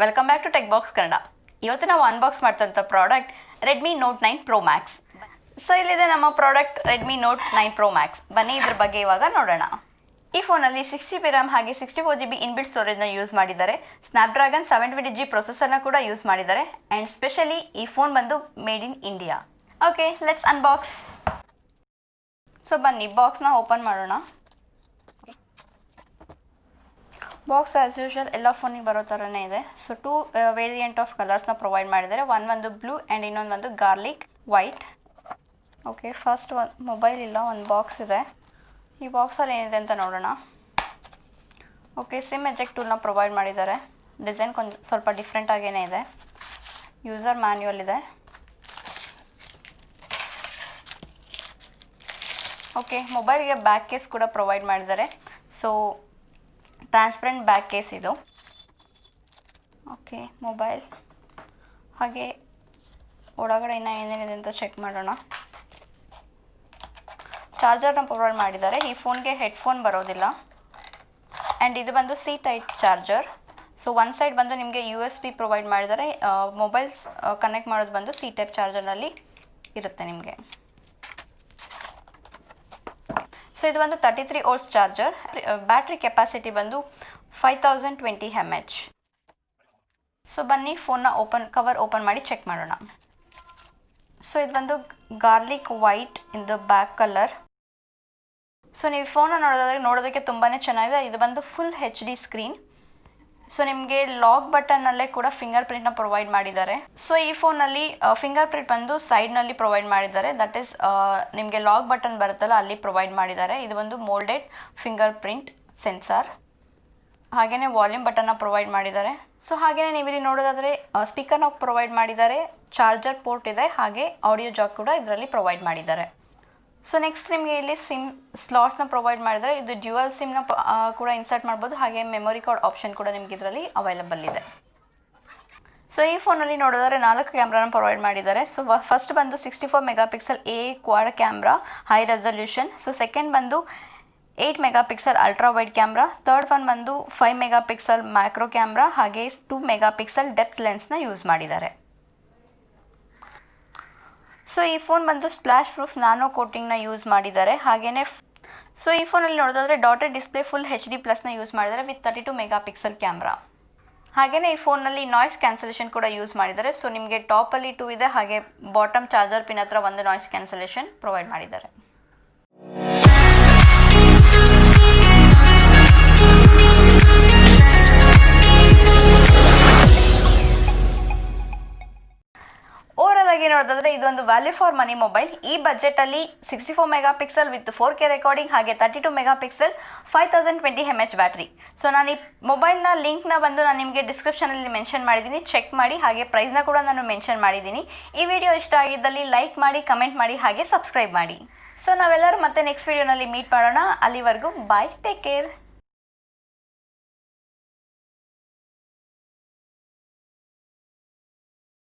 Welcome back to Tech Box Kannada. ಇವತ್ತು ನಾವು unbox ಮಾಡ್ತಿರೋಂಥ product Redmi Note 9 Pro Max. So ಇಲ್ಲಿದೆ ನಮ್ಮ product Redmi Note 9 Pro Max. ಬನ್ನಿ ಇದ್ರ ಬಗ್ಗೆ ಇವಾಗ ನೋಡೋಣ. ಈ ಫೋನಲ್ಲಿ 6GB ರ್ಯಾಮ್ ಹಾಗೆ 64GB ಇನ್ಬಿಲ್ಟ್ ಸ್ಟೋರೇಜ್ನ ಯೂಸ್ ಮಾಡಿದ್ದಾರೆ. ಸ್ನ್ಯಾಪ್ಡ್ರ್ಯಾಗನ್ 720G ಪ್ರೊಸೆಸರ್ನ ಕೂಡ ಯೂಸ್ ಮಾಡಿದ್ದಾರೆ. ಆ್ಯಂಡ್ ಸ್ಪೆಷಲಿ ಈ ಫೋನ್ ಬಂದು made in India. Okay, let's unbox. So ಬನ್ನಿ ಬಾಕ್ಸ್ನ ಓಪನ್ ಮಾಡೋಣ. ಬಾಕ್ಸ್ ಆ್ಯಸ್ ಯೂಶುವಲ್ ಎಲ್ಲ ಫೋನಿಗೆ ಬರೋ ಥರನೇ ಇದೆ. ಸೊ 2 ವೇರಿಯಂಟ್ ಆಫ್ ಕಲರ್ಸ್ನ ಪ್ರೊವೈಡ್ ಮಾಡಿದ್ದಾರೆ. ಒಂದು ಬ್ಲೂ ಆ್ಯಂಡ್ ಇನ್ನೊಂದು ಗಾರ್ಲಿಕ್ ವೈಟ್. ಓಕೆ, ಫಸ್ಟ್ ಒಂದು ಮೊಬೈಲ್ ಇಲ್ಲ, ಒಂದು ಬಾಕ್ಸ್ ಇದೆ. ಈ ಬಾಕ್ಸಲ್ಲಿ ಏನಿದೆ ಅಂತ ನೋಡೋಣ. ಓಕೆ, ಸಿಮ್ ಎಜೆಕ್ಟ್ ಟೂಲ್ನ ಪ್ರೊವೈಡ್ ಮಾಡಿದ್ದಾರೆ. ಡಿಸೈನ್ ಸ್ವಲ್ಪ ಡಿಫ್ರೆಂಟ್ ಆಗೇ ಇದೆ. ಯೂಸರ್ ಮ್ಯಾನ್ಯುವಲ್ ಇದೆ. ಓಕೆ, ಮೊಬೈಲ್ಗೆ ಬ್ಯಾಕ್ ಕೇಸ್ ಕೂಡ ಪ್ರೊವೈಡ್ ಮಾಡಿದ್ದಾರೆ. ಸೊ ಟ್ರಾನ್ಸ್ಪರೆಂಟ್ ಬ್ಯಾಕ್ ಕೇಸ್ ಇದು. ಓಕೆ, ಮೊಬೈಲ್ ಹಾಗೆ ಒಳಗಡೆ ಇನ್ನೂ ಏನೇನಿದೆ ಅಂತ ಚೆಕ್ ಮಾಡೋಣ. ಚಾರ್ಜರ್ನ ಪ್ರೊವೈಡ್ ಮಾಡಿದ್ದಾರೆ. ಈ ಫೋನ್ಗೆ ಹೆಡ್ಫೋನ್ ಬರೋದಿಲ್ಲ. ಆ್ಯಂಡ್ ಇದು ಬಂದು ಸಿ ಟೈಪ್ ಚಾರ್ಜರ್. ಸೊ ಒಂದು ಸೈಡ್ ಬಂದು ನಿಮಗೆ USB ಪ್ರೊವೈಡ್ ಮಾಡಿದ್ದಾರೆ. ಮೊಬೈಲ್ಸ್ ಕನೆಕ್ಟ್ ಮಾಡೋದು ಬಂದು ಸಿ ಟೈಪ್ ಚಾರ್ಜರ್ನಲ್ಲಿ ಇರುತ್ತೆ ನಿಮಗೆ. ಸೊ ಇದು ಬಂದು 33 ವೋಲ್ಟ್ಸ್ ಚಾರ್ಜರ್. ಬ್ಯಾಟ್ರಿ ಕೆಪಾಸಿಟಿ ಬಂದು 5020 mAh. ಸೊ ಬನ್ನಿ ಫೋನ್ನ ಕವರ್ ಓಪನ್ ಮಾಡಿ ಚೆಕ್ ಮಾಡೋಣ. ಸೊ ಇದು ಬಂದು garlic white in the back colour. So ನೀವು ಫೋನ್ನ ನೋಡೋದಕ್ಕೆ ತುಂಬಾ ಚೆನ್ನಾಗಿದೆ. ಇದು ಬಂದು ಫುಲ್ HD ಸ್ಕ್ರೀನ್. ಸೊ ನಿಮಗೆ ಲಾಕ್ ಬಟನ್ನಲ್ಲೇ ಕೂಡ ಫಿಂಗರ್ ಪ್ರಿಂಟ್ನ ಪ್ರೊವೈಡ್ ಮಾಡಿದ್ದಾರೆ. ಸೊ ಈ ಫೋನಲ್ಲಿ ಫಿಂಗರ್ ಪ್ರಿಂಟ್ ಬಂದು ಸೈಡ್ನಲ್ಲಿ ಪ್ರೊವೈಡ್ ಮಾಡಿದ್ದಾರೆ. ದಟ್ ಈಸ್ ನಿಮಗೆ ಲಾಕ್ ಬಟನ್ ಬರುತ್ತಲ್ಲ ಅಲ್ಲಿ ಪ್ರೊವೈಡ್ ಮಾಡಿದ್ದಾರೆ. ಇದು ಒಂದು ಮೋಲ್ಡೆಡ್ ಫಿಂಗರ್ ಪ್ರಿಂಟ್ ಸೆನ್ಸಾರ್. ಹಾಗೆಯೇ ವಾಲ್ಯೂಮ್ ಬಟನ್ನ ಪ್ರೊವೈಡ್ ಮಾಡಿದ್ದಾರೆ. ಸೊ ಹಾಗೆಯೇ ನೀವು ಇಲ್ಲಿ ನೋಡೋದಾದರೆ ಸ್ಪೀಕರ್ನ ಪ್ರೊವೈಡ್ ಮಾಡಿದ್ದಾರೆ. ಚಾರ್ಜರ್ ಪೋರ್ಟ್ ಇದೆ, ಹಾಗೆ ಆಡಿಯೋ ಜಾಕ್ ಕೂಡ ಇದರಲ್ಲಿ ಪ್ರೊವೈಡ್ ಮಾಡಿದ್ದಾರೆ. ಸೊ ನೆಕ್ಸ್ಟ್ ನಿಮಗೆ ಇಲ್ಲಿ ಸಿಮ್ ಸ್ಲಾಟ್ಸ್ನ ಪ್ರೊವೈಡ್ ಮಾಡಿದ್ದಾರೆ. ಇದು ಡ್ಯುಯಲ್ ಸಿಮ್ನ ಕೂಡ ಇನ್ಸರ್ಟ್ ಮಾಡ್ಬೋದು. ಹಾಗೆ ಮೆಮೊರಿ ಕಾರ್ಡ್ ಆಪ್ಷನ್ ಕೂಡ ನಿಮಗೆ ಇದರಲ್ಲಿ ಅವೈಲಬಲ್ ಇದೆ. ಸೊ ಈ ಫೋನಲ್ಲಿ ನೋಡಿದರೆ 4 ಕ್ಯಾಮ್ರಾನ ಪ್ರೊವೈಡ್ ಮಾಡಿದ್ದಾರೆ. ಸೊ ಫಸ್ಟ್ ಬಂದು 64 MP A Quad camera high resolution. So second ಬಂದು 8 MP ultra wide camera. Third one ಬಂದು 5 MP ಮ್ಯಾಕ್ರೋ ಕ್ಯಾಮ್ರಾ ಹಾಗೆ 2 MP ಡೆಪ್ತ್ ಲೆನ್ಸ್ನ ಯೂಸ್ ಮಾಡಿದ್ದಾರೆ. ಸೊ ಈ ಫೋನ್ ಬಂದು ಸ್ಪ್ಲಾಶ್ ಪ್ರೂಫ್ ನ್ಯಾನೋ ಕೋಟಿಂಗ್ನ ಯೂಸ್ ಮಾಡಿದ್ದಾರೆ. ಹಾಗೆಯೇ ಸೊ ಈ ಫೋನಲ್ಲಿ ನೋಡೋದಾದರೆ ಡಾಟೆಡ್ ಡಿಸ್ಪ್ಲೇ ಫುಲ್ HD+ನ ಯೂಸ್ ಮಾಡಿದ್ದಾರೆ ವಿತ್ 32 MP ಕ್ಯಾಮ್ರಾ. ಹಾಗೆಯೇ ಈ ಫೋನಲ್ಲಿ ನಾಯ್ಸ್ ಕ್ಯಾನ್ಸಲೇಷನ್ ಕೂಡ ಯೂಸ್ ಮಾಡಿದ್ದಾರೆ. ಸೊ ನಿಮಗೆ ಟಾಪಲ್ಲಿ 2 ಇದೆ, ಹಾಗೆ ಬಾಟಮ್ ಚಾರ್ಜರ್ ಪಿನ್ ಹತ್ರ ಒಂದು ನಾಯ್ಸ್ ಕ್ಯಾನ್ಸಲೇಷನ್ ಪ್ರೊವೈಡ್ ಮಾಡಿದ್ದಾರೆ. ನೋಡೋದಾದ್ರೆ ಇದೊಂದು ವ್ಯಾಲ್ಯೂ ಫಾರ್ ಮನಿ ಮೊಬೈಲ್. ಈ ಬಜೆಟಲ್ಲಿ 64 MP ವಿತ್ 4K ರೆಕಾರ್ಡಿಂಗ್ ಹಾಗೆ 32 MP 5020 mAh ಬ್ಯಾಟ್ರಿ. ಸೊ ನಾನು ಈ ಮೊಬೈಲ್ನ ಲಿಂಕ್ನ ಬಂದು ನಾನು ನಿಮಗೆ ಡಿಸ್ಕ್ರಿಪ್ಷನಲ್ಲಿ ಮೆನ್ಷನ್ ಮಾಡಿದ್ದೀನಿ, ಚೆಕ್ ಮಾಡಿ. ಹಾಗೆ ಪ್ರೈಸ್ನ ಕೂಡ ನಾನು ಮೆನ್ಷನ್ ಮಾಡಿದ್ದೀನಿ. ಈ ವಿಡಿಯೋ ಇಷ್ಟ ಆಗಿದ್ದಲ್ಲಿ ಲೈಕ್ ಮಾಡಿ, ಕಮೆಂಟ್ ಮಾಡಿ, ಹಾಗೆ ಸಬ್ಸ್ಕ್ರೈಬ್ ಮಾಡಿ. ಸೊ ನಾವೆಲ್ಲರೂ ಮತ್ತೆ ನೆಕ್ಸ್ಟ್ ವಿಡಿಯೋನಲ್ಲಿ ಮೀಟ್ ಮಾಡೋಣ. ಅಲ್ಲಿವರೆಗೂ ಬಾಯ್, ಟೇಕ್ ಕೇರ್.